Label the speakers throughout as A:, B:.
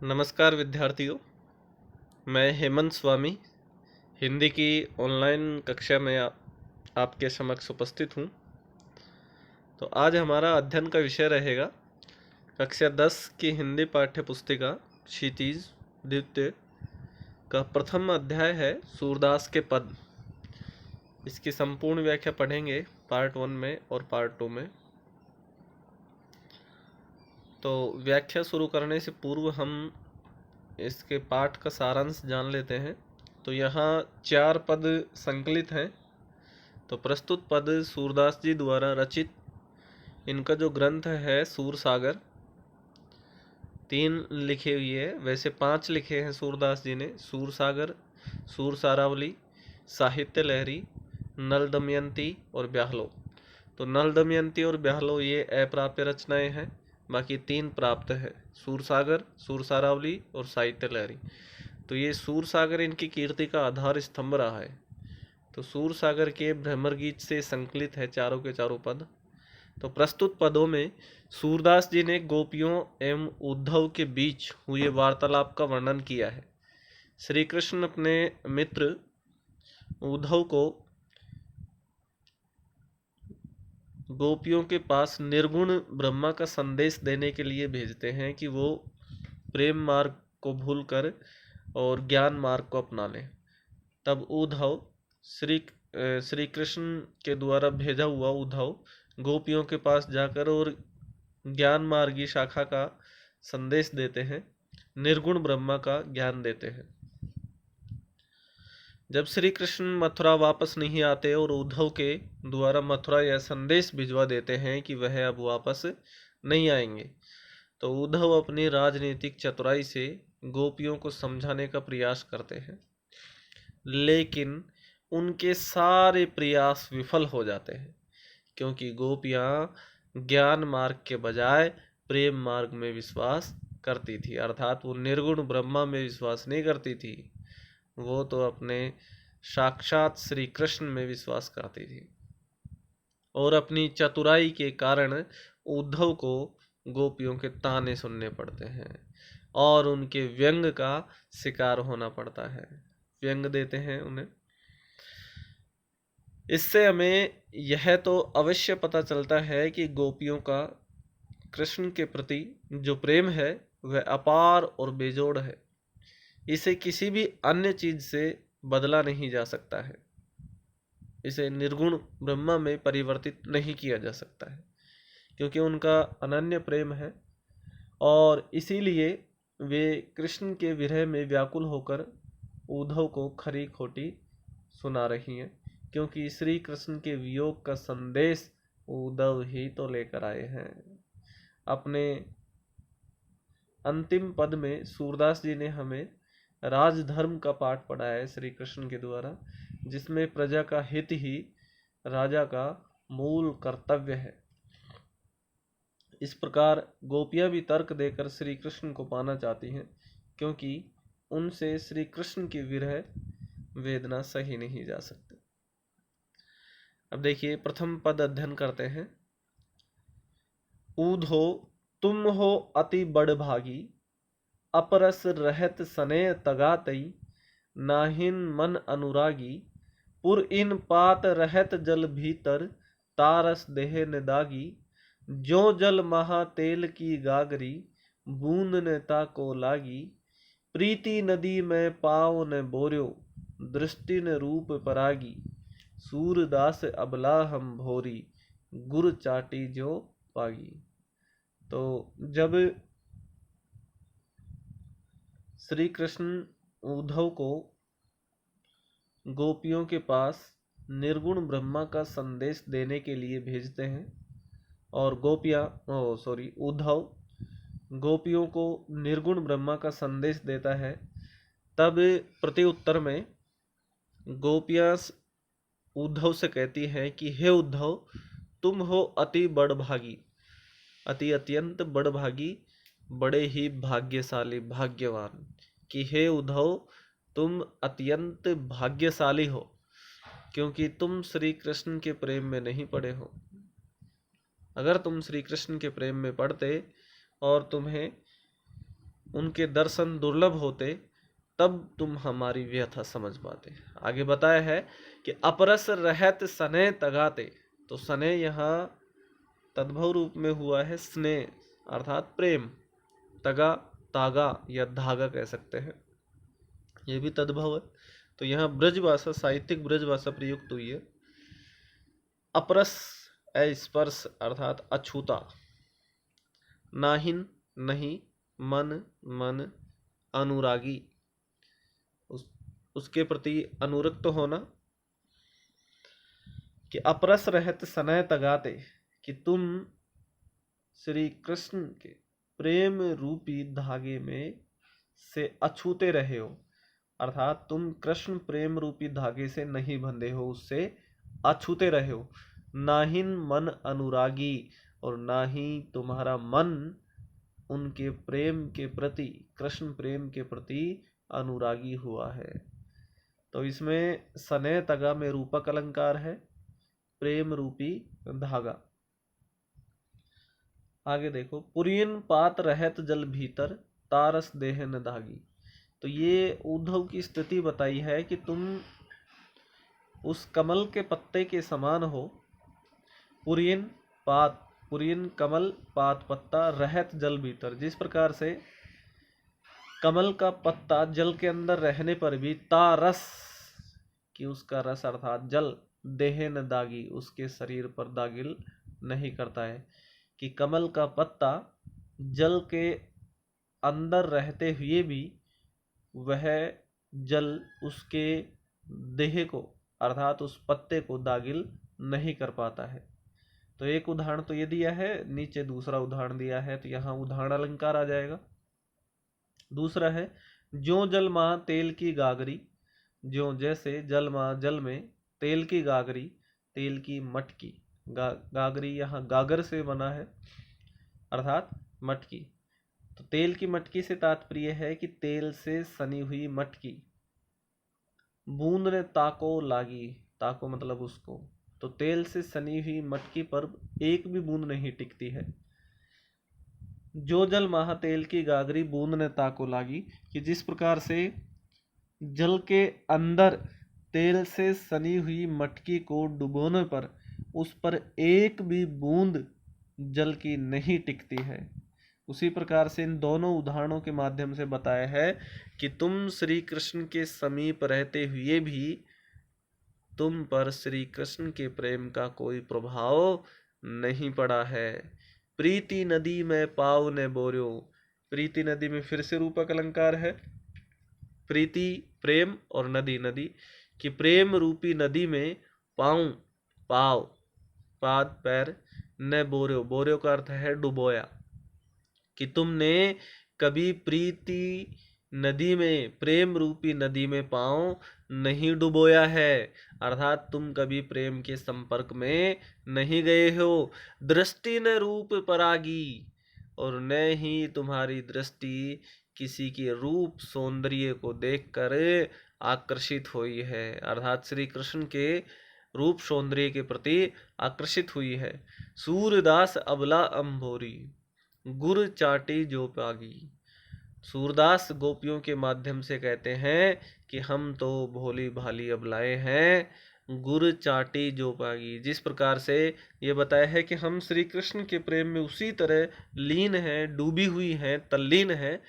A: नमस्कार विद्यार्थियों, मैं हेमंत स्वामी हिंदी की ऑनलाइन कक्षा में आपके समक्ष उपस्थित हूँ। तो आज हमारा अध्ययन का विषय रहेगा कक्षा 10 की हिंदी पाठ्य पुस्तिका क्षितिज द्वितीय का प्रथम अध्याय है सूरदास के पद। इसकी संपूर्ण व्याख्या पढ़ेंगे पार्ट 1 में और पार्ट 2 में। तो व्याख्या शुरू करने से पूर्व हम इसके पाठ का सारांश जान लेते हैं। तो यहाँ 4 पद संकलित हैं। तो प्रस्तुत पद सूरदास जी द्वारा रचित इनका जो ग्रंथ है सूर सागर, 3 लिखे हुए हैं, वैसे 5 लिखे हैं सूरदास जी ने। सूर सागर, सूर सारावली, साहित्य लहरी, नल दमयंती और ब्याहलो। तो नल दमयंती और ब्याहलो ये अप्राप्य रचनाएं हैं, बाकी 3 प्राप्त है, सूर सागर, सूर सारावली और साहित्य लहरी। तो ये सूर सागर इनकी कीर्ति का आधार स्तंभ रहा है। तो सूर सागर के भ्रमर गीत से संकलित है चारों के चारों पद। तो प्रस्तुत पदों में सूरदास जी ने गोपियों एवं उद्धव के बीच हुए वार्तालाप का वर्णन किया है। श्री कृष्ण अपने मित्र उद्धव को गोपियों के पास निर्गुण ब्रह्मा का संदेश देने के लिए भेजते हैं कि वो प्रेम मार्ग को भूलकर और ज्ञान मार्ग को अपना लें। तब उद्धव श्री कृष्ण के द्वारा भेजा हुआ उद्धव गोपियों के पास जाकर और ज्ञान मार्गी शाखा का संदेश देते हैं, निर्गुण ब्रह्मा का ज्ञान देते हैं। जब श्री कृष्ण मथुरा वापस नहीं आते और उद्धव के द्वारा मथुरा यह संदेश भिजवा देते हैं कि वह अब वापस नहीं आएंगे, तो उद्धव अपनी राजनीतिक चतुराई से गोपियों को समझाने का प्रयास करते हैं, लेकिन उनके सारे प्रयास विफल हो जाते हैं, क्योंकि गोपियां ज्ञान मार्ग के बजाय प्रेम मार्ग में विश्वास करती थी। अर्थात वो निर्गुण ब्रह्मा में विश्वास नहीं करती थी, वो तो अपने साक्षात श्री कृष्ण में विश्वास करती थी। और अपनी चतुराई के कारण उद्धव को गोपियों के ताने सुनने पड़ते हैं और उनके व्यंग का शिकार होना पड़ता है। व्यंग देते हैं उन्हें। इससे हमें यह तो अवश्य पता चलता है कि गोपियों का कृष्ण के प्रति जो प्रेम है वह अपार और बेजोड़ है। इसे किसी भी अन्य चीज से बदला नहीं जा सकता है, इसे निर्गुण ब्रह्मा में परिवर्तित नहीं किया जा सकता है, क्योंकि उनका अनन्य प्रेम है। और इसीलिए वे कृष्ण के विरह में व्याकुल होकर उद्धव को खरी खोटी सुना रही हैं, क्योंकि श्री कृष्ण के वियोग का संदेश उद्धव ही तो लेकर आए हैं। अपने अंतिम पद में सूरदास जी ने हमें राजधर्म का पाठ पढ़ाया है श्री कृष्ण के द्वारा, जिसमें प्रजा का हित ही राजा का मूल कर्तव्य है। इस प्रकार गोपियां भी तर्क देकर श्री कृष्ण को पाना चाहती हैं, क्योंकि उनसे श्री कृष्ण की विरह वेदना सही नहीं जा सकती। अब देखिए प्रथम पद अध्ययन करते हैं। ऊधो तुम हो अति बड़ भागी, अपरस रहत सने तगातई, नाहिन मन अनुरागी, पुर इन पात रहत जल भीतर, तारस देह निदागी, जो जल महा तेल की गागरी, बूंद ने ताको लागी, प्रीति नदी में पाव न बोर्यो, दृष्टि न रूप परागी, सूरदास अबला हम भोरी, गुर चाटी जो पागी। तो जब श्री कृष्ण उद्धव को गोपियों के पास निर्गुण ब्रह्मा का संदेश देने के लिए भेजते हैं और उद्धव गोपियों को निर्गुण ब्रह्मा का संदेश देता है, तब प्रत्युत्तर में गोपियां उद्धव से कहती हैं कि हे उद्धव, तुम हो अति बड़भागी, अति अत्यंत बड़भागी, बड़े ही भाग्यशाली, भाग्यवान, कि हे उद्धव तुम अत्यंत भाग्यशाली हो, क्योंकि तुम श्री कृष्ण के प्रेम में नहीं पड़े हो। अगर तुम श्री कृष्ण के प्रेम में पड़ते और तुम्हें उनके दर्शन दुर्लभ होते, तब तुम हमारी व्यथा समझ पाते। आगे बताया है कि अपरस रहत सने तगाते। तो सने यहाँ तद्भव रूप में हुआ है स्नेह अर्थात प्रेम, तगा तागा या धागा कह सकते हैं, ये भी तद्भव है। तो यहाँ ब्रजभाषा, साहित्यिक ब्रजभाषा प्रयुक्त हुई है। अपरस स्पर्श अर्थात अछूता, नाहिन नहीं, मन मन, अनुरागी उसके प्रति अनुरक्त होना। कि अपरस रहत सनय तगाते, कि तुम श्री कृष्ण के प्रेम रूपी धागे में से अछूते रहे हो, अर्थात तुम कृष्ण प्रेम रूपी धागे से नहीं बंधे हो, उससे अछूते रहे हो। नाहिन मन अनुरागी, और ना ही तुम्हारा मन उनके प्रेम के प्रति, कृष्ण प्रेम के प्रति अनुरागी हुआ है। तो इसमें सने तगा में रूपक अलंकार है, प्रेम रूपी धागा। आगे देखो, पुरीन पात रहत जल भीतर, तारस देह न दागी। तो ये उद्धव की स्थिति बताई है कि तुम उस कमल के पत्ते के समान हो। पुरीन पात, पुरीन कमल, पात पत्ता, रहत जल भीतर, जिस प्रकार से कमल का पत्ता जल के अंदर रहने पर भी तारस, कि उसका रस अर्थात जल, देह न दागी, उसके शरीर पर दागिल नहीं करता है। कि कमल का पत्ता जल के अंदर रहते हुए भी वह जल उसके देह को अर्थात उस पत्ते को दागिल नहीं कर पाता है। तो एक उदाहरण तो ये दिया है, नीचे दूसरा उदाहरण दिया है, तो यहाँ उदाहरण अलंकार आ जाएगा। दूसरा है, ज्यों जल माह तेल की गागरी। ज्यों जैसे, जल माह जल में, तेल की गागरी तेल की मटकी। गागरी यहाँ गागर से बना है अर्थात मटकी। तो तेल की मटकी से तात्पर्य है कि तेल से सनी हुई मटकी। बूंद ने ताको लागी, ताको मतलब उसको। तो तेल से सनी हुई मटकी पर एक भी बूंद नहीं टिकती है। जो जल माह तेल की गागरी, बूंद ने ताको लागी, कि जिस प्रकार से जल के अंदर तेल से सनी हुई मटकी को डुबोने पर उस पर एक भी बूंद जल की नहीं टिकती है, उसी प्रकार से इन दोनों उदाहरणों के माध्यम से बताया है कि तुम श्री कृष्ण के समीप रहते हुए भी तुम पर श्री कृष्ण के प्रेम का कोई प्रभाव नहीं पड़ा है। प्रीति नदी में पाव ने बोर्यो। प्रीति नदी में फिर से रूपक अलंकार है। प्रीति प्रेम और नदी नदी, कि प्रेम रूपी नदी में पाँव, पाव पाद पैर, न बोर्यो, बोर्यो का अर्थ है डुबोया। कि तुमने कभी प्रीति नदी में, प्रेम रूपी नदी में पाँव नहीं डुबोया है, अर्थात तुम कभी प्रेम के संपर्क में नहीं गए हो। दृष्टि न रूप परागी, और न ही तुम्हारी दृष्टि किसी के रूप सौंदर्य को देखकर आकर्षित हुई है, अर्थात श्री कृष्ण के रूप सौंदर्य के प्रति आकर्षित हुई है। सूरदास अबला अम्भोरी, गुर चाटी जो पागी। सूरदास गोपियों के माध्यम से कहते हैं कि हम तो भोली भाली अबलाएं हैं, गुर चाटी जो पागी। जिस प्रकार से ये बताया है कि हम श्री कृष्ण के प्रेम में उसी तरह लीन हैं, डूबी हुई हैं, तल्लीन हैं,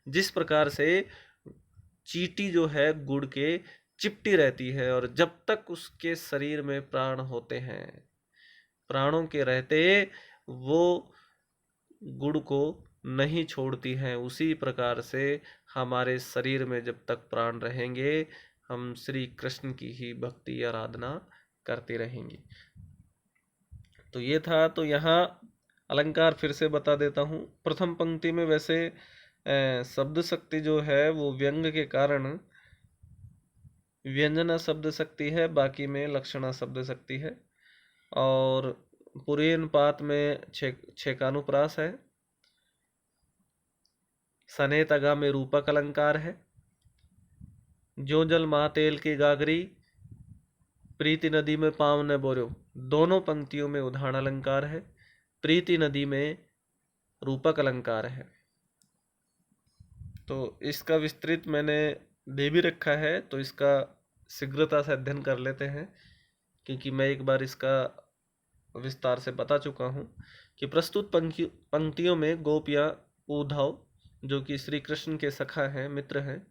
A: जिस प्रकार से चींटी जो है गुड़ के चिपटी रहती है, और जब तक उसके शरीर में प्राण होते हैं, प्राणों के रहते वो गुड़ को नहीं छोड़ती हैं, उसी प्रकार से हमारे शरीर में जब तक प्राण रहेंगे हम श्री कृष्ण की ही भक्ति आराधना करते रहेंगे। तो ये था। तो यहाँ अलंकार फिर से बता देता हूँ। प्रथम पंक्ति में वैसे शब्द शक्ति जो है वो व्यंग के कारण व्यंजना शब्द शक्ति है, बाकी में लक्षणा शब्द शक्ति है। और पुरीन पात में छेकानुप्रास है। सने तगा में रूपक अलंकार है। जो जल महातेल की गागरी, प्रीति नदी में पाँव न बोर्यो, दोनों पंक्तियों में उदाहरण अलंकार है। प्रीति नदी में रूपक अलंकार है। तो इसका विस्तृत मैंने दे भी रखा है, तो इसका शीघ्रता से अध्ययन कर लेते हैं, क्योंकि मैं एक बार इसका विस्तार से बता चुका हूँ कि प्रस्तुत पंक्तियों में गोपियाँ उद्धव, जो कि श्री कृष्ण के सखा हैं, मित्र हैं,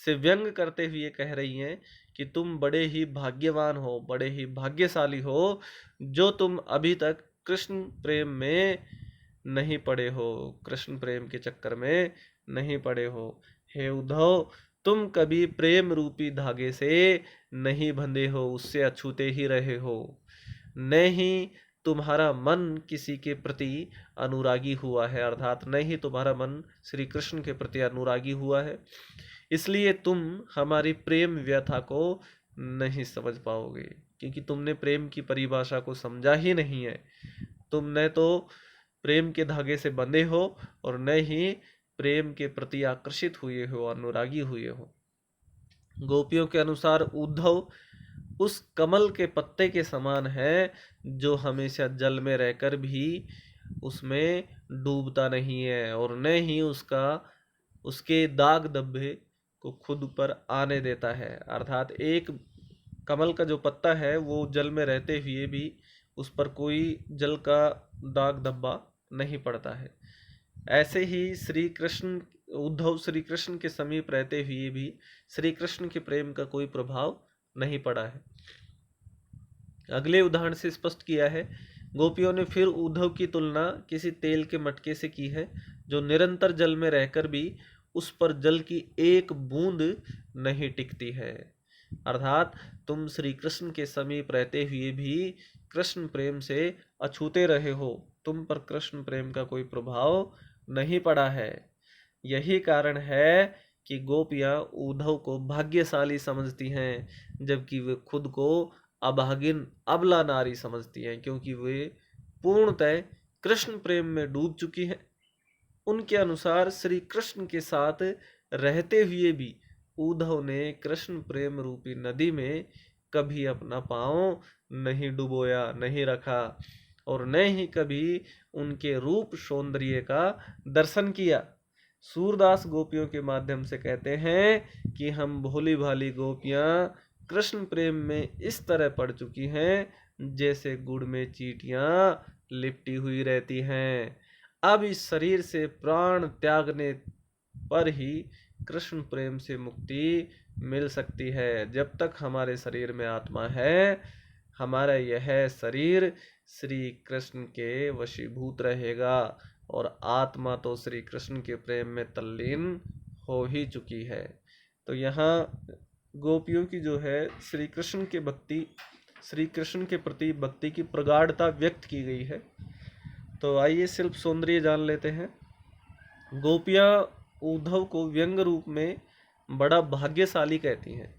A: से व्यंग करते हुए कह रही हैं कि तुम बड़े ही भाग्यवान हो, बड़े ही भाग्यशाली हो, जो तुम अभी तक कृष्ण प्रेम में नहीं पड़े हो, कृष्ण प्रेम के चक्कर में नहीं पड़े हो। हे उद्धव, तुम कभी प्रेम रूपी धागे से नहीं बंधे हो, उससे अछूते ही रहे हो। नहीं तुम्हारा मन किसी के प्रति अनुरागी हुआ है, अर्थात नहीं तुम्हारा मन श्री कृष्ण के प्रति अनुरागी हुआ है, इसलिए तुम हमारी प्रेम व्यथा को नहीं समझ पाओगे, क्योंकि तुमने प्रेम की परिभाषा को समझा ही नहीं है। तुम न तो प्रेम के धागे से बंधे हो और न ही प्रेम के प्रति आकर्षित हुए हो, अनुरागी हुए हो। गोपियों के अनुसार उद्धव उस कमल के पत्ते के समान है, जो हमेशा जल में रहकर भी उसमें डूबता नहीं है और न ही उसके दाग धब्बे को खुद पर आने देता है। अर्थात एक कमल का जो पत्ता है वो जल में रहते हुए भी उस पर कोई जल का दाग धब्बा नहीं पड़ता है। ऐसे ही उद्धव श्री कृष्ण के समीप रहते हुए भी श्री कृष्ण के प्रेम का कोई प्रभाव नहीं पड़ा है। अगले उदाहरण से स्पष्ट किया है। गोपियों ने फिर उद्धव की तुलना किसी तेल के मटके से की है, जो निरंतर जल में रहकर भी उस पर जल की एक बूंद नहीं टिकती है। अर्थात तुम श्री कृष्ण के समीप रहते हुए भी कृष्ण प्रेम से अछूते रहे हो, तुम पर कृष्ण प्रेम का कोई प्रभाव नहीं पड़ा है। यही कारण है कि गोपियां उद्धव को भाग्यशाली समझती हैं, जबकि वे खुद को अभागिन अबला नारी समझती हैं, क्योंकि वे पूर्णतः कृष्ण प्रेम में डूब चुकी हैं। उनके अनुसार श्री कृष्ण के साथ रहते हुए भी उद्धव ने कृष्ण प्रेम रूपी नदी में कभी अपना पांव नहीं डुबोया, नहीं रखा, और न ही कभी उनके रूप सौंदर्य का दर्शन किया। सूरदास गोपियों के माध्यम से कहते हैं कि हम भोली भाली गोपियां कृष्ण प्रेम में इस तरह पड़ चुकी हैं जैसे गुड़ में चींटियां लिपटी हुई रहती हैं। अब इस शरीर से प्राण त्यागने पर ही कृष्ण प्रेम से मुक्ति मिल सकती है। जब तक हमारे शरीर में आत्मा है, हमारा यह शरीर श्री कृष्ण के वशीभूत रहेगा, और आत्मा तो श्री कृष्ण के प्रेम में तल्लीन हो ही चुकी है। तो यहाँ गोपियों की जो है श्री कृष्ण के प्रति भक्ति की प्रगाढ़ता व्यक्त की गई है। तो आइए शिल्प सौंदर्य जान लेते हैं। गोपियाँ उद्धव को व्यंग रूप में बड़ा भाग्यशाली कहती हैं,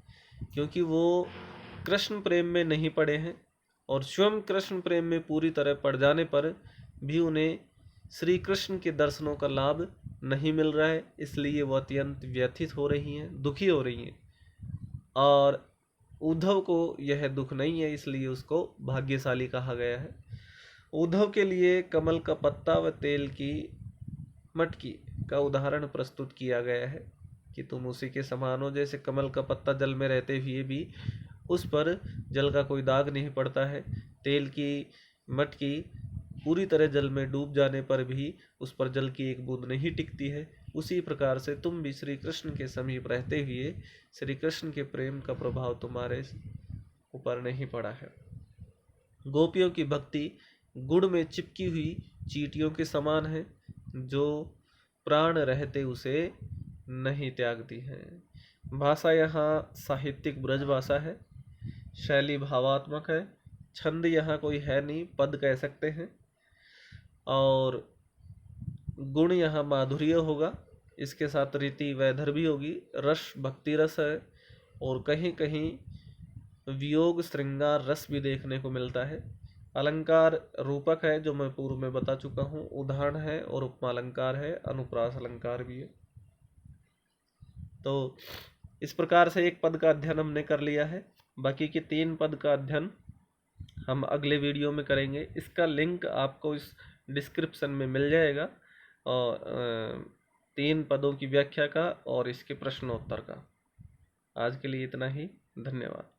A: क्योंकि वो कृष्ण प्रेम में नहीं पड़े हैं, और स्वयं कृष्ण प्रेम में पूरी तरह पड़ जाने पर भी उन्हें श्री कृष्ण के दर्शनों का लाभ नहीं मिल रहा है, इसलिए वो अत्यंत व्यथित हो रही हैं, दुखी हो रही हैं। और उद्धव को यह दुख नहीं है, इसलिए उसको भाग्यशाली कहा गया है। उद्धव के लिए कमल का पत्ता व तेल की मटकी का उदाहरण प्रस्तुत किया गया है कि तुम उसी के समान हो, जैसे कमल का पत्ता जल में रहते हुए भी उस पर जल का कोई दाग नहीं पड़ता है, तेल की मटकी पूरी तरह जल में डूब जाने पर भी उस पर जल की एक बूंद नहीं टिकती है, उसी प्रकार से तुम भी श्री कृष्ण के समीप रहते हुए श्री कृष्ण के प्रेम का प्रभाव तुम्हारे ऊपर नहीं पड़ा है। गोपियों की भक्ति गुड़ में चिपकी हुई चींटियों के समान है, जो प्राण रहते उसे नहीं त्यागती हैं। भाषा यहाँ साहित्यिक ब्रज भाषा है, शैली भावात्मक है, छंद यहाँ कोई है नहीं, पद कह सकते हैं, और गुण यहाँ माधुर्य होगा, इसके साथ रीति वैधर भी होगी, रस भक्ति रस है, और कहीं कहीं वियोग श्रृंगार रस भी देखने को मिलता है। अलंकार रूपक है, जो मैं पूर्व में बता चुका हूँ, उदाहरण है और उपमा अलंकार है, अनुप्रास अलंकार भी है। तो इस प्रकार से एक पद का अध्ययन हमने कर लिया है। बाकी के 3 पद का अध्ययन हम अगले वीडियो में करेंगे। इसका लिंक आपको इस डिस्क्रिप्शन में मिल जाएगा, और 3 पदों की व्याख्या का और इसके प्रश्नोत्तर का। आज के लिए इतना ही। धन्यवाद।